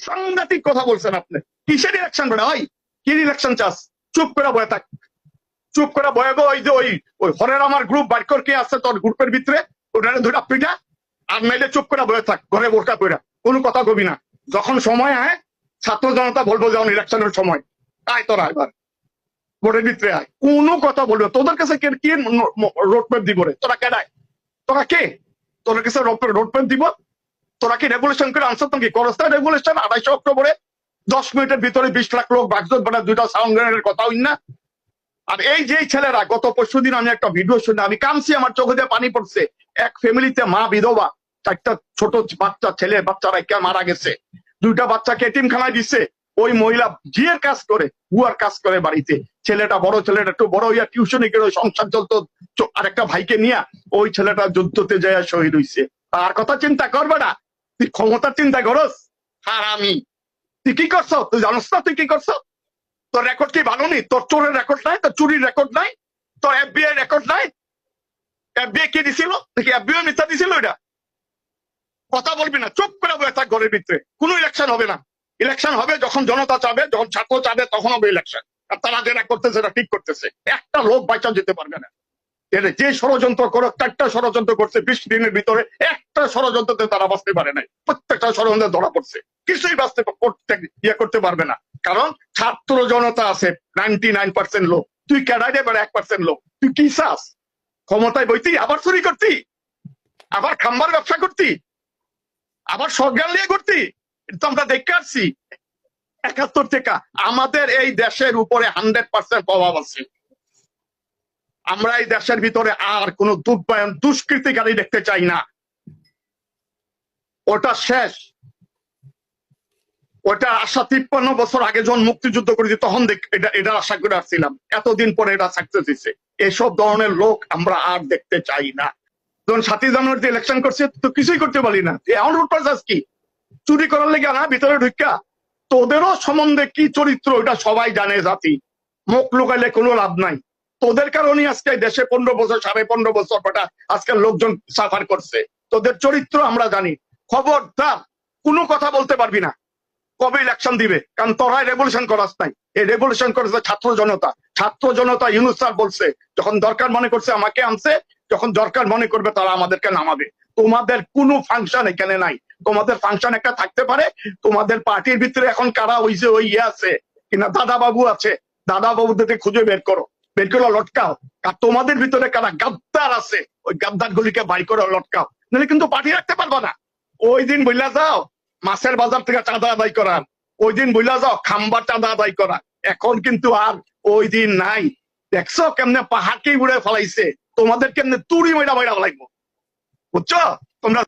সাংঘাতিক কথা বলছেন আপনি। কিসের ইলেকশন বেড়া হয়? কি ইলেকশন চাস? চুপ করে বয়ে থাক, চুপ করে বয়ে গো। ওই যে ওই হরের আমার গ্রুপ বাইকর কে আছে তোর গ্রুপের ভিতরে, ওটা ধরে পিঠা। আর নাইলে চুপ করে বয়ে থাক, ঘরে বোরকা কইরা কোনো কথা কবি না। যখন সময় আয় ছাত্র জনতা বলবো যখন ইলেকশনের সময়, আয় তোরা এবার ভোটের ভিতরে আয়, কোনো কথা বলবে। তোদের কাছে কে রোডম্যাপ দিব রে? তোরা কেডায়? তোরা কে? তোদের কাছে রোডম্যাপ দিব? তোরা কি রেগুলেশন করে আনসার নাকি? করস্তা রেগুলেশন 28 অক্টোবরে 10 মিনিটের ভিতরে 20 লাখ লোক বাগজত বানা, 2টা সাউন্ড গ্রেনেডের কথা হই না? আর এই যে ছেলেরা, গত পরশুদিন আমি একটা ভিডিও শুনে আমি কামছি, আমার চোখে দিয়ে পানি পড়ছে। এক ফ্যামিলিতে মা বিধবা, 4টা ছোট বাচ্চা, ছেলে বাচ্চারা কে মারা গেছে, 2টা বাচ্চাকে এতিমখানায় দিচ্ছে। ওই মহিলা জিয়ের কাজ করে, বুয়ার কাজ করে বাড়িতে। ছেলেটা, বড় ছেলেটা একটু বড় হইয়া টিউশনে গেলে সংসার চলতো, আরেকটা ভাইকে নিয়ে। ওই ছেলেটা যুদ্ধতে যায় শহীদ হইছে। তার কথা চিন্তা করবে না? তুই ক্ষমতার চিন্তা করস? হারামি, তুই কি করছ? তুই জানস না তুই কি করছ? তোর রেকর্ড কি ভালো নেই? তোর চোরের রেকর্ড নাই? তোর চুরির রেকর্ড নাই? তোর FBI রেকর্ড নাই? FBI কি দিছিল? দেখি FBI মিথ্যা দিছিল। এটা কথা বলবি না, চুপ করে বসে থাক ঘরের ভিতরে। কোনো ইলেকশন হবে না। ইলেকশন হবে যখন জনতা চাবে, যখন ছাত্র চাবে, তখন হবে ইলেকশন। আর তারা যেটা করতেছে সেটা ঠিক করতেছে। একটা লোক বাইচা যেতে পারবে না। যে ষড়যন্ত্র করো, 4টা ষড়যন্ত্র করছে 20 দিনের ভিতরে, একটা ষড়যন্ত্রতে তারা বাঁচতে পারে নাই। প্রত্যেকটা ষড়যন্ত্রে ধরা পড়ছে, কিছুই বাঁচতে করতে পারবে না। কারণ ছাত্র জনতা আছে 99% লোক। তুই কেডাই দেবে 1% লোক? তুই কি চাস? ক্ষমতায় বইতি, আবার চুরি করতি, আবার খাম্বার ব্যবসা করতি, আবার সজ্ঞান নিয়ে করতি? এটা তো আমরা দেখে আসছি 71 থেকে। আমাদের এই দেশের উপরে 100% প্রভাব আছে। আমরা এই দেশের ভিতরে আর কোন দুষ্কৃতিকারী দেখতে চাই না। ওটা শেষ। ওটা আশা 53 বছর আগে যখন মুক্তিযুদ্ধ করেছি তখন এটা আশা করে আসছিলাম। এতদিন পরে এটা সাকসেস হয়েছে। এসব ধরনের লোক আমরা আর দেখতে চাই না। যখন 7ই জানুয়ারিতে ইলেকশন করছে তো কিছুই করতে পারি না। এমন পারছাস কি? চুরি করার লেগে না ভিতরে ঢুকা? তোদেরও সম্বন্ধে কি চরিত্র এটা সবাই জানে জাতি। মুখ লুকাইলে কোনো লাভ নাই। তোদের কারণে আজকে দেশে 15 বছর 15.5 বছর পটা আজকাল লোকজন সাফার করছে। তোদের চরিত্র আমরা জানি। খবরদার কোনো কথা বলতে পারবি না। কবে ইলেকশন দিবে? কারণ তোরাই রেভলিউশন করাস নাই। এই রেভলিউশন করেছে ছাত্র জনতা। ছাত্র জনতা ইউনূস স্যার বলছে যখন দরকার মনে করছে আমাকে আনছে, যখন দরকার মনে করবে তারা আমাদেরকে নামাবে। তোমাদের কোনো ফাংশন এখানে নাই। তোমাদের ফাংশন একটা থাকতে পারে। তোমাদের পার্টির ভিতরে এখন কারা হইছে, ওই ইয়ে আছে কিনা, দাদা বাবু আছে, দাদা বাবুদেরকে খুঁজে বের করো, বের করে লটকাও। আর তোমাদের ভিতরে কারা গাদ্দার আছে, ওই গাদ্দার গুলিকে বাই করে লটকাও, নাহলে কিন্তু পার্টি রাখতে পারবা না। ওই দিন বইলা যাও মাছের বাজার থেকে চাঁদা আদায় করা, ওই দিন বইলা যাও খাম্বার চাঁদা আদায় করা। এখন কিন্তু আর ওই দিন নাই। দেখছো কেমনে পাহাড়কেই উড়ে ফেলাইছে, তোমাদের কেমনে তুড়ি মেরা মেরা ফেলাইবো, বুঝছো তোমরা?